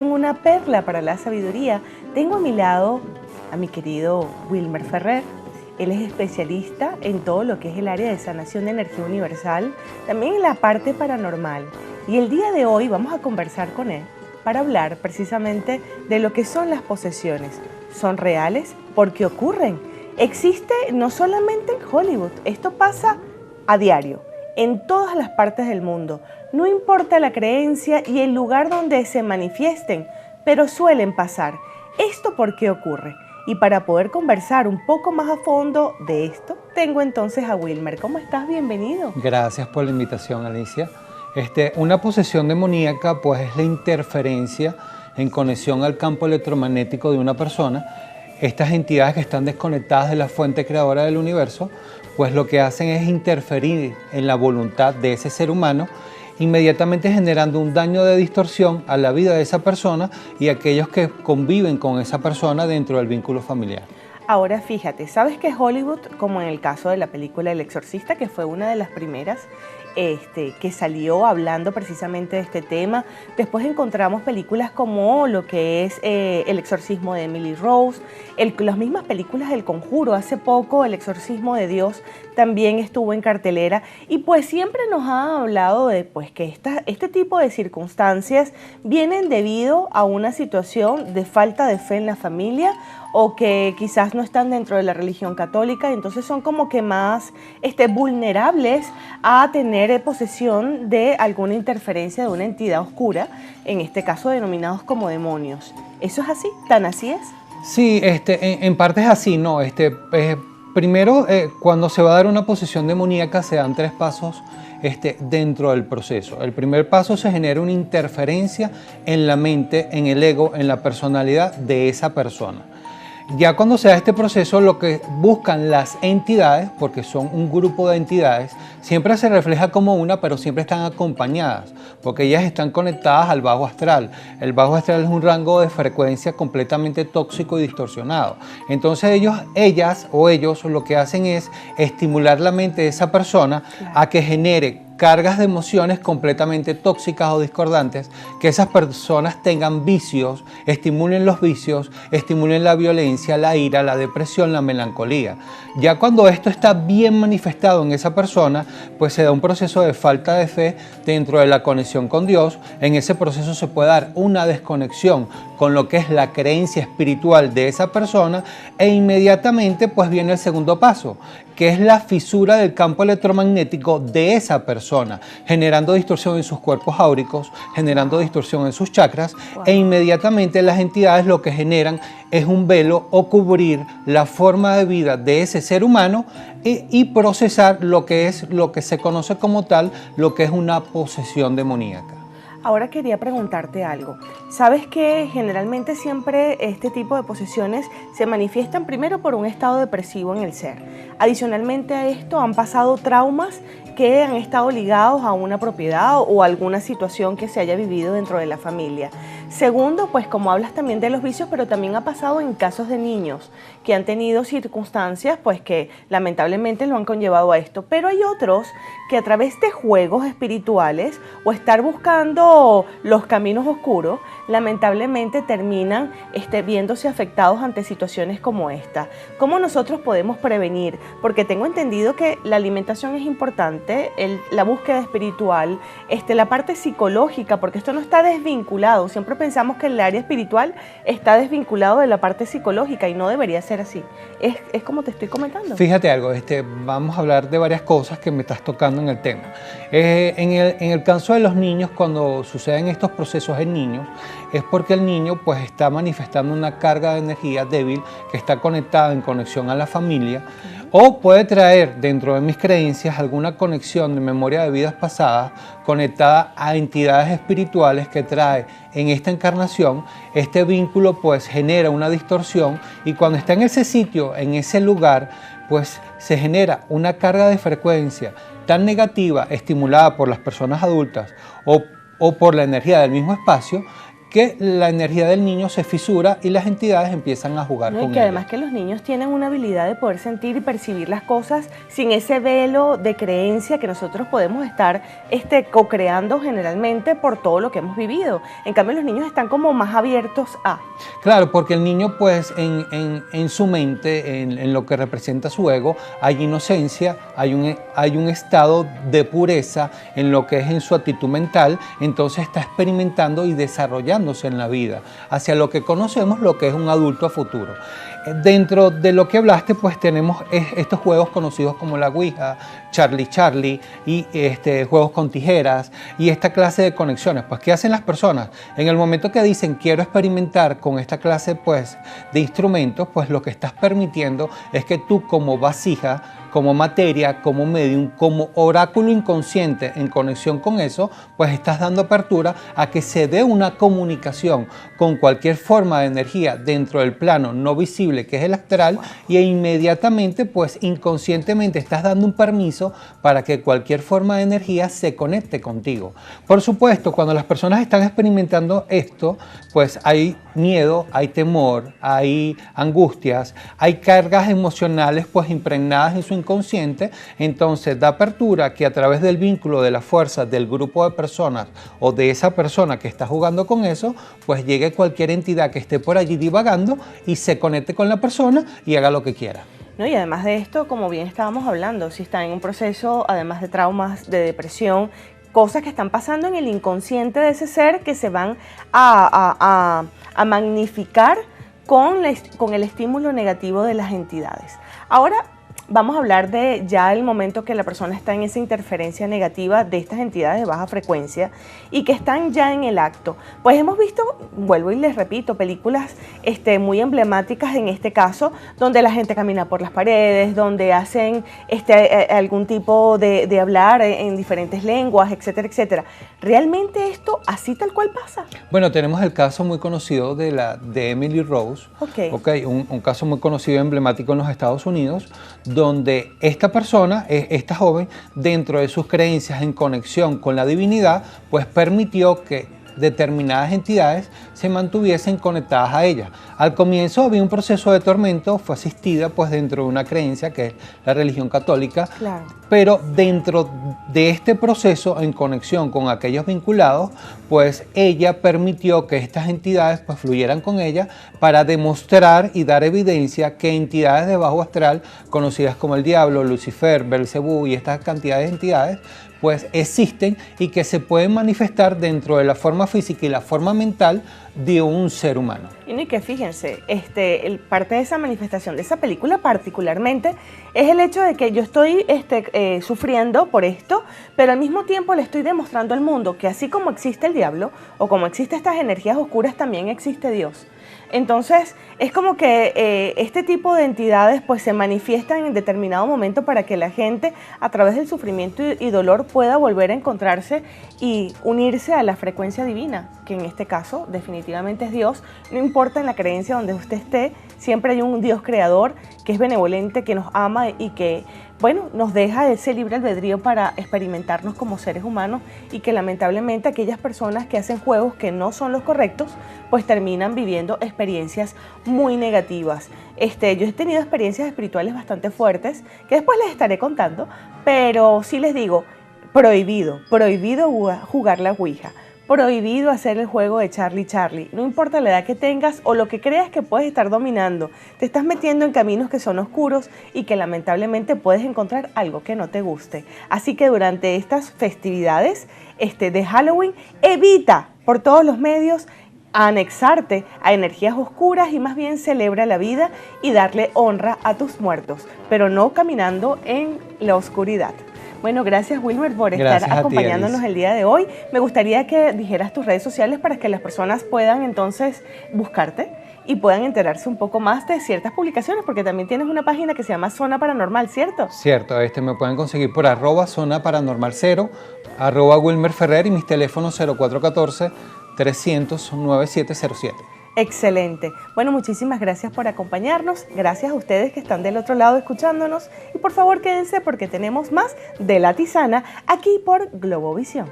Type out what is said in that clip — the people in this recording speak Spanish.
Una perla para la sabiduría. Tengo a mi lado a mi querido Wilmer Ferrer. Él es especialista en todo lo que es el área de sanación de energía universal, también en la parte paranormal. Y el día de hoy vamos a conversar con él para hablar precisamente de lo que son las posesiones. ¿Son reales? ¿Por qué ocurren? Existe no solamente en Hollywood, esto pasa a diario, en todas las partes del mundo. No importa la creencia y el lugar donde se manifiesten, pero suelen pasar. ¿Esto por qué ocurre? Y para poder conversar un poco más a fondo de esto, tengo entonces a Wilmer. ¿Cómo estás? Bienvenido. Gracias por la invitación, Alicia. Una posesión demoníaca pues es la interferencia en conexión al campo electromagnético de una persona. Estas entidades que están desconectadas de la fuente creadora del universo, pues lo que hacen es interferir en la voluntad de ese ser humano, inmediatamente generando un daño de distorsión a la vida de esa persona y a aquellos que conviven con esa persona dentro del vínculo familiar. Ahora fíjate, ¿sabes que Hollywood, como en el caso de la película El Exorcista, que fue una de las primeras que salió hablando precisamente de este tema? Después encontramos películas como lo que es El exorcismo de Emily Rose, las mismas películas del Conjuro. Hace poco El exorcismo de Dios también estuvo en cartelera, y pues siempre nos ha hablado de pues, que este tipo de circunstancias vienen debido a una situación de falta de fe en la familia, o que quizás no están dentro de la religión católica, y entonces son como que más vulnerables a tener posesión de alguna interferencia de una entidad oscura, en este caso denominados como demonios. ¿Eso es así? ¿Tan así es? Sí, en parte es así, ¿no? Primero, cuando se va a dar una posesión demoníaca, se dan 3 pasos dentro del proceso. El primer paso, se genera una interferencia en la mente, en el ego, en la personalidad de esa persona. Ya cuando se da este proceso, lo que buscan las entidades, porque son un grupo de entidades, siempre se refleja como una, pero siempre están acompañadas, porque ellas están conectadas al bajo astral. El bajo astral es un rango de frecuencia completamente tóxico y distorsionado. Entonces ellas o ellos lo que hacen es estimular la mente de esa persona a que genere cargas de emociones completamente tóxicas o discordantes, que esas personas tengan vicios, estimulen los vicios, estimulen la violencia, la ira, la depresión, la melancolía. Ya cuando esto está bien manifestado en esa persona, pues se da un proceso de falta de fe dentro de la conexión con Dios. En ese proceso se puede dar una desconexión con lo que es la creencia espiritual de esa persona, e inmediatamente pues viene el segundo paso, que es la fisura del campo electromagnético de esa persona, generando distorsión en sus cuerpos áuricos, generando distorsión en sus chakras. Wow. E inmediatamente las entidades lo que generan es un velo o cubrir la forma de vida de ese ser humano y procesar lo que se conoce como tal, lo que es una posesión demoníaca. Ahora quería preguntarte algo. ¿Sabes que generalmente siempre este tipo de posesiones se manifiestan primero por un estado depresivo en el ser? Adicionalmente a esto, han pasado traumas que han estado ligados a una propiedad o alguna situación que se haya vivido dentro de la familia. Segundo, pues como hablas también de los vicios, pero también ha pasado en casos de niños que han tenido circunstancias pues que lamentablemente lo han conllevado a esto. Pero hay otros que a través de juegos espirituales o estar buscando los caminos oscuros, lamentablemente terminan viéndose afectados ante situaciones como esta. ¿Cómo nosotros podemos prevenir? Porque tengo entendido que la alimentación es importante, la búsqueda espiritual, la parte psicológica, porque esto no está desvinculado. Siempre pensamos que el área espiritual está desvinculado de la parte psicológica, y no debería ser así. Es como te estoy comentando. Fíjate algo, vamos a hablar de varias cosas que me estás tocando en el tema. En el caso de los niños, cuando suceden estos procesos en niños, es porque el niño pues está manifestando una carga de energía débil que está conectada en conexión a la familia, o puede traer dentro de mis creencias alguna conexión de memoria de vidas pasadas conectada a entidades espirituales que trae en esta encarnación. Este vínculo pues genera una distorsión, y cuando está en ese sitio, en ese lugar, pues se genera una carga de frecuencia tan negativa estimulada por las personas adultas o por la energía del mismo espacio, que la energía del niño se fisura y las entidades empiezan a jugar No, con y que ella. además que los niños tienen una habilidad de poder sentir y percibir las cosas sin ese velo de creencia que nosotros podemos estar co-creando generalmente por todo lo que hemos vivido. En cambio, los niños están como más abiertos a... Claro, porque el niño pues en su mente, en lo que representa su ego, hay inocencia, hay un estado de pureza en lo que es en su actitud mental, entonces está experimentando y desarrollándose en la vida, hacia lo que conocemos, lo que es un adulto a futuro. Dentro de lo que hablaste, pues tenemos estos juegos conocidos como la Ouija, Charlie Charlie y juegos con tijeras y esta clase de conexiones. Pues, ¿qué hacen las personas? En el momento que dicen quiero experimentar con esta clase pues, de instrumentos, pues lo que estás permitiendo es que tú como vasija, como materia, como medium, como oráculo inconsciente en conexión con eso, pues estás dando apertura a que se dé una comunicación con cualquier forma de energía dentro del plano no visible que es el astral y inmediatamente, pues inconscientemente estás dando un permiso para que cualquier forma de energía se conecte contigo. Por supuesto, cuando las personas están experimentando esto, pues hay miedo, hay temor, hay angustias, hay cargas emocionales pues impregnadas en su inconsciente, entonces da apertura que a través del vínculo de la fuerza del grupo de personas o de esa persona que está jugando con eso, pues llegue cualquier entidad que esté por allí divagando y se conecte con la persona y haga lo que quiera. ¿No? Y además de esto, como bien estábamos hablando, si están en un proceso, además de traumas, de depresión, cosas que están pasando en el inconsciente de ese ser que se van a magnificar con el estímulo negativo de las entidades. Ahora vamos a hablar de ya el momento que la persona está en esa interferencia negativa de estas entidades de baja frecuencia y que están ya en el acto. Pues hemos visto, vuelvo y les repito, películas muy emblemáticas en este caso, donde la gente camina por las paredes, donde hacen algún tipo de hablar en diferentes lenguas, etcétera, etcétera. ¿Realmente esto así tal cual pasa? Bueno, tenemos el caso muy conocido de Emily Rose, un caso muy conocido, emblemático en los Estados Unidos, donde esta persona, esta joven, dentro de sus creencias en conexión con la divinidad, pues permitió que determinadas entidades se mantuviesen conectadas a ella. Al comienzo había un proceso de tormento, fue asistida pues dentro de una creencia que es la religión católica, claro. Pero dentro de este proceso en conexión con aquellos vinculados, pues ella permitió que estas entidades pues fluyeran con ella para demostrar y dar evidencia que entidades de bajo astral, conocidas como el diablo, Lucifer, Belcebú y estas cantidades de entidades, pues existen y que se pueden manifestar dentro de la forma física y la forma mental de un ser humano. Y que fíjense, parte de esa manifestación de esa película particularmente es el hecho de que yo estoy sufriendo por esto, pero al mismo tiempo le estoy demostrando al mundo que así como existe el diablo o como existen estas energías oscuras, también existe Dios. Entonces es como que este tipo de entidades pues se manifiestan en determinado momento para que la gente a través del sufrimiento y dolor pueda volver a encontrarse y unirse a la frecuencia divina, que en este caso definitivamente es Dios. No importa en la creencia donde usted esté, siempre hay un Dios creador que es benevolente, que nos ama y que nos deja ese libre albedrío para experimentarnos como seres humanos y que lamentablemente aquellas personas que hacen juegos que no son los correctos, pues terminan viviendo experiencias muy negativas. Yo he tenido experiencias espirituales bastante fuertes que después les estaré contando, pero sí les digo, prohibido jugar la Ouija. Prohibido hacer el juego de Charlie Charlie. No importa la edad que tengas o lo que creas que puedes estar dominando. Te estás metiendo en caminos que son oscuros y que lamentablemente puedes encontrar algo que no te guste. Así que durante estas festividades de Halloween, evita por todos los medios anexarte a energías oscuras y más bien celebra la vida y darle honra a tus muertos, pero no caminando en la oscuridad. Bueno, gracias Wilmer por estar acompañándonos el día de hoy. Me gustaría que dijeras tus redes sociales para que las personas puedan entonces buscarte y puedan enterarse un poco más de ciertas publicaciones, porque también tienes una página que se llama Zona Paranormal, ¿cierto? Cierto, me pueden conseguir por @zonaparanormal0, @Wilmer Ferrer y mis teléfonos 0414-300-9707. Excelente. Bueno, muchísimas gracias por acompañarnos. Gracias a ustedes que están del otro lado escuchándonos. Y por favor quédense porque tenemos más de La Tisana aquí por Globovisión.